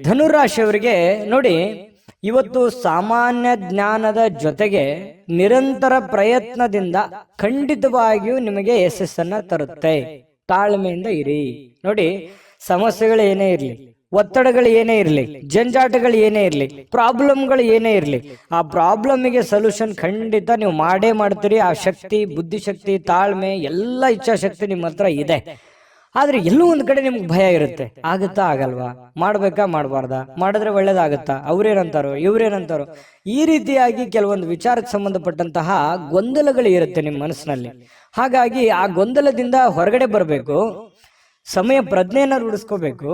ಧನುರಾಶಿಯವರಿಗೆ ನೋಡಿ, ಇವತ್ತು ಸಾಮಾನ್ಯ ಜ್ಞಾನದ ಜೊತೆಗೆ ನಿರಂತರ ಪ್ರಯತ್ನದಿಂದ ಖಂಡಿತವಾಗಿಯೂ ನಿಮಗೆ ಯಶಸ್ಸನ್ನ ತರುತ್ತೆ. ತಾಳ್ಮೆಯಿಂದ ಇರಿ. ನೋಡಿ, ಸಮಸ್ಯೆಗಳು ಏನೇ ಇರಲಿ, ಒತ್ತಡಗಳು ಏನೇ ಇರಲಿ, ಜಂಜಾಟಗಳು ಏನೇ ಇರಲಿ, ಪ್ರಾಬ್ಲಮ್ಗಳು ಏನೇ ಇರಲಿ, ಆ ಪ್ರಾಬ್ಲಮ್ಗೆ ಸೊಲ್ಯೂಷನ್ ಖಂಡಿತ ನೀವು ಮಾಡೇ ಮಾಡ್ತೀರಿ. ಆ ಶಕ್ತಿ, ಬುದ್ಧಿಶಕ್ತಿ, ತಾಳ್ಮೆ, ಎಲ್ಲ ಇಚ್ಛಾಶಕ್ತಿ ನಿಮ್ಮ ಹತ್ರ ಇದೆ. ಆದ್ರೆ ಎಲ್ಲೂ ಒಂದ್ ಕಡೆ ನಿಮ್ಗೆ ಭಯ ಇರುತ್ತೆ. ಆಗುತ್ತಾ ಆಗಲ್ವಾ, ಮಾಡ್ಬೇಕಾ ಮಾಡಬಾರ್ದಾ, ಮಾಡಿದ್ರೆ ಒಳ್ಳೇದಾಗುತ್ತಾ, ಅವ್ರೇನಂತಾರೋ ಇವ್ರೇನಂತಾರೋ, ಈ ರೀತಿಯಾಗಿ ಕೆಲವೊಂದು ವಿಚಾರಕ್ಕೆ ಸಂಬಂಧಪಟ್ಟಂತಹ ಗೊಂದಲಗಳು ಇರುತ್ತೆ ನಿಮ್ಮ ಮನಸ್ಸಿನಲ್ಲಿ. ಹಾಗಾಗಿ ಆ ಗೊಂದಲದಿಂದ ಹೊರಗಡೆ ಬರಬೇಕು, ಸಮಯ ಪ್ರಜ್ಞೆಯನ್ನ ರೂಢಿಸ್ಕೋಬೇಕು.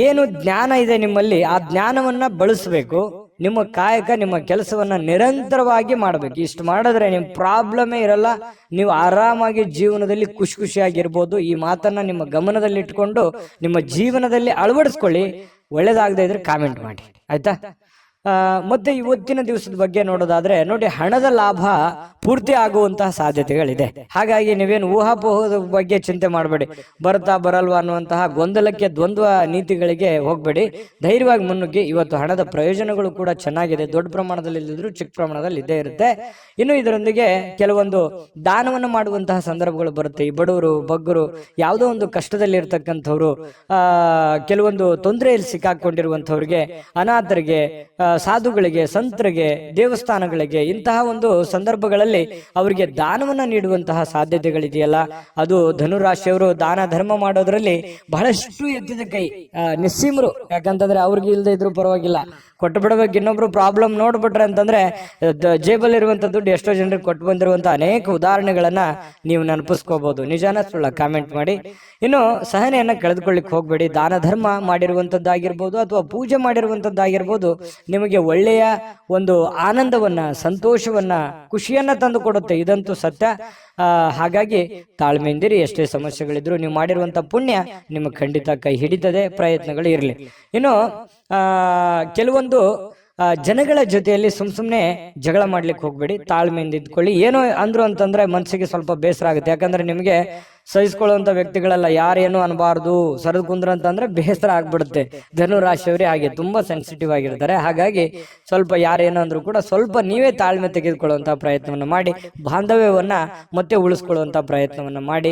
ಏನು ಜ್ಞಾನ ಇದೆ ನಿಮ್ಮಲ್ಲಿ, ಆ ಜ್ಞಾನವನ್ನ ಬಳಸಬೇಕು. ನಿಮ್ಮ ಕಾಯಕ, ನಿಮ್ಮ ಕೆಲಸವನ್ನ ನಿರಂತರವಾಗಿ ಮಾಡಬೇಕು. ಇಷ್ಟು ಮಾಡಿದ್ರೆ ನಿಮ್ಮ ಪ್ರಾಬ್ಲಮೇ ಇರಲ್ಲ. ನೀವು ಆರಾಮಾಗಿ ಜೀವನದಲ್ಲಿ ಖುಷಿಯಾಗಿರ್ಬೋದು. ಈ ಮಾತನ್ನ ನಿಮ್ಮ ಗಮನದಲ್ಲಿ ಇಟ್ಕೊಂಡು ನಿಮ್ಮ ಜೀವನದಲ್ಲಿ ಅಳವಡಿಸ್ಕೊಳ್ಳಿ. ಒಳ್ಳೇದಾಗದೇ ಇದ್ರೆ ಕಾಮೆಂಟ್ ಮಾಡಿ, ಆಯ್ತಾ? ಮತ್ತೆ ಇವತ್ತಿನ ದಿವಸದ ಬಗ್ಗೆ ನೋಡೋದಾದ್ರೆ, ನೋಡಿ, ಹಣದ ಲಾಭ ಪೂರ್ತಿ ಆಗುವಂತಹ ಸಾಧ್ಯತೆಗಳಿದೆ. ಹಾಗಾಗಿ ನೀವೇನು ಊಹಾಪೋಹದ ಬಗ್ಗೆ ಚಿಂತೆ ಮಾಡಬೇಡಿ. ಬರುತ್ತಾ ಬರಲ್ವಾ ಅನ್ನುವಂತಹ ಗೊಂದಲಕ್ಕೆ, ದ್ವಂದ್ವ ನೀತಿಗಳಿಗೆ ಹೋಗ್ಬೇಡಿ. ಧೈರ್ಯವಾಗಿ ಮುನ್ನುಗ್ಗಿ. ಇವತ್ತು ಹಣದ ಪ್ರಯೋಜನಗಳು ಕೂಡ ಚೆನ್ನಾಗಿದೆ. ದೊಡ್ಡ ಪ್ರಮಾಣದಲ್ಲಿ ಇಲ್ಲದಿದ್ರು ಚಿಕ್ಕ ಪ್ರಮಾಣದಲ್ಲಿ ಇದ್ದೇ ಇರುತ್ತೆ. ಇನ್ನು ಇದರೊಂದಿಗೆ ಕೆಲವೊಂದು ದಾನವನ್ನು ಮಾಡುವಂತಹ ಸಂದರ್ಭಗಳು ಬರುತ್ತೆ. ಈ ಬಡವರು, ಬಗ್ಗರು, ಯಾವುದೋ ಒಂದು ಕಷ್ಟದಲ್ಲಿ ಇರ್ತಕ್ಕಂಥವ್ರು, ಕೆಲವೊಂದು ತೊಂದರೆಯಲ್ಲಿ ಸಿಕ್ಕಾಕೊಂಡಿರುವಂಥವ್ರಿಗೆ, ಅನಾಥರಿಗೆ, ಸಾಧುಗಳಿಗೆ, ಸಂತರಿಗೆ, ದೇವಸ್ಥಾನಗಳಿಗೆ, ಇಂತಹ ಒಂದು ಸಂದರ್ಭಗಳಲ್ಲಿ ಅವರಿಗೆ ದಾನವನ್ನ ನೀಡುವಂತಹ ಸಾಧ್ಯತೆಗಳಿದೆಯಲ್ಲ, ಅದು ಧನುರಾಶಿಯವರು ದಾನ ಧರ್ಮ ಮಾಡೋದ್ರಲ್ಲಿ ಬಹಳಷ್ಟು ಎತ್ತಿದ ಕೈ, ನಿಸ್ಸೀಮರು. ಯಾಕಂತಂದ್ರೆ ಅವ್ರಿಗೆ ಇಲ್ಲದೆ ಇದ್ರು ಪರವಾಗಿಲ್ಲ, ಕೊಟ್ಟು ಬಿಡಬೇಕು. ಇನ್ನೊಬ್ರು ಪ್ರಾಬ್ಲಮ್ ನೋಡ್ಬಿಟ್ರೆ ಅಂತಂದ್ರೆ ಜೇಬಲ್ಲಿ ಇರುವಂತ ದುಡ್ಡು ಎಷ್ಟೋ ಜನರಿಗೆ ಕೊಟ್ಟು ಬಂದಿರುವಂತ ಅನೇಕ ಉದಾಹರಣೆಗಳನ್ನ ನೀವು ನೆನಪಿಸ್ಕೋಬಹುದು. ನಿಜಾನ ಸುಳ್ಳ ಕಾಮೆಂಟ್ ಮಾಡಿ. ಇನ್ನು ಸಹನೆಯನ್ನ ಕಳೆದುಕೊಳ್ಳಿಕ್ ಹೋಗ್ಬೇಡಿ. ದಾನ ಧರ್ಮ ಮಾಡಿರುವಂತದ್ದಾಗಿರ್ಬೋದು ಅಥವಾ ಪೂಜೆ ಮಾಡಿರುವಂತದ್ದಾಗಿರ್ಬೋದು, ನಿಮಗೆ ಒಳ್ಳೆಯ ಒಂದು ಆನಂದವನ್ನ, ಸಂತೋಷವನ್ನ, ಖುಷಿಯನ್ನ ತಂದು ಕೊಡುತ್ತೆ. ಇದಂತೂ ಸತ್ಯ. ಹಾಗಾಗಿ ತಾಳ್ಮೆಯಿಂದಿರಿ. ಎಷ್ಟೇ ಸಮಸ್ಯೆಗಳಿದ್ರು ನೀವು ಮಾಡಿರುವಂತ ಪುಣ್ಯ ನಿಮಗೆ ಖಂಡಿತ ಕೈ ಹಿಡಿತದೆ. ಪ್ರಯತ್ನಗಳು ಇರಲಿ. ಇನ್ನು ಕೆಲವೊಂದು ಜನಗಳ ಜೊತೆಯಲ್ಲಿ ಸುಮ್ನೆ ಜಗಳ ಮಾಡ್ಲಿಕ್ಕೆ ಹೋಗ್ಬೇಡಿ. ತಾಳ್ಮೆಯಿಂದ ಇದ್ಕೊಳ್ಳಿ. ಏನೋ ಅಂದ್ರು ಅಂತಂದ್ರೆ ಮನಸ್ಸಿಗೆ ಸ್ವಲ್ಪ ಬೇಸರ ಆಗುತ್ತೆ. ಯಾಕಂದ್ರೆ ನಿಮಗೆ ಸಹಿಸ್ಕೊಳ್ಳುವಂತ ವ್ಯಕ್ತಿಗಳೆಲ್ಲ ಯಾರೇನು ಅನ್ಬಾರ್ದು, ಸರದ್ ಕುಂದ್ರ ಅಂತಂದ್ರೆ ಬೇಸರ ಆಗ್ಬಿಡುತ್ತೆ. ಧನುರಾಶಿಯವರೇ ಹಾಗೆ ತುಂಬಾ ಸೆನ್ಸಿಟಿವ್ ಆಗಿರ್ತಾರೆ. ಹಾಗಾಗಿ ಸ್ವಲ್ಪ ಯಾರೇನು ಅಂದ್ರೂ ಕೂಡ ಸ್ವಲ್ಪ ನೀವೇ ತಾಳ್ಮೆ ತೆಗೆದುಕೊಳ್ಳುವಂತಹ ಪ್ರಯತ್ನವನ್ನ ಮಾಡಿ, ಬಾಂಧವ್ಯವನ್ನ ಮತ್ತೆ ಉಳಿಸ್ಕೊಳ್ಳುವಂತ ಪ್ರಯತ್ನವನ್ನ ಮಾಡಿ.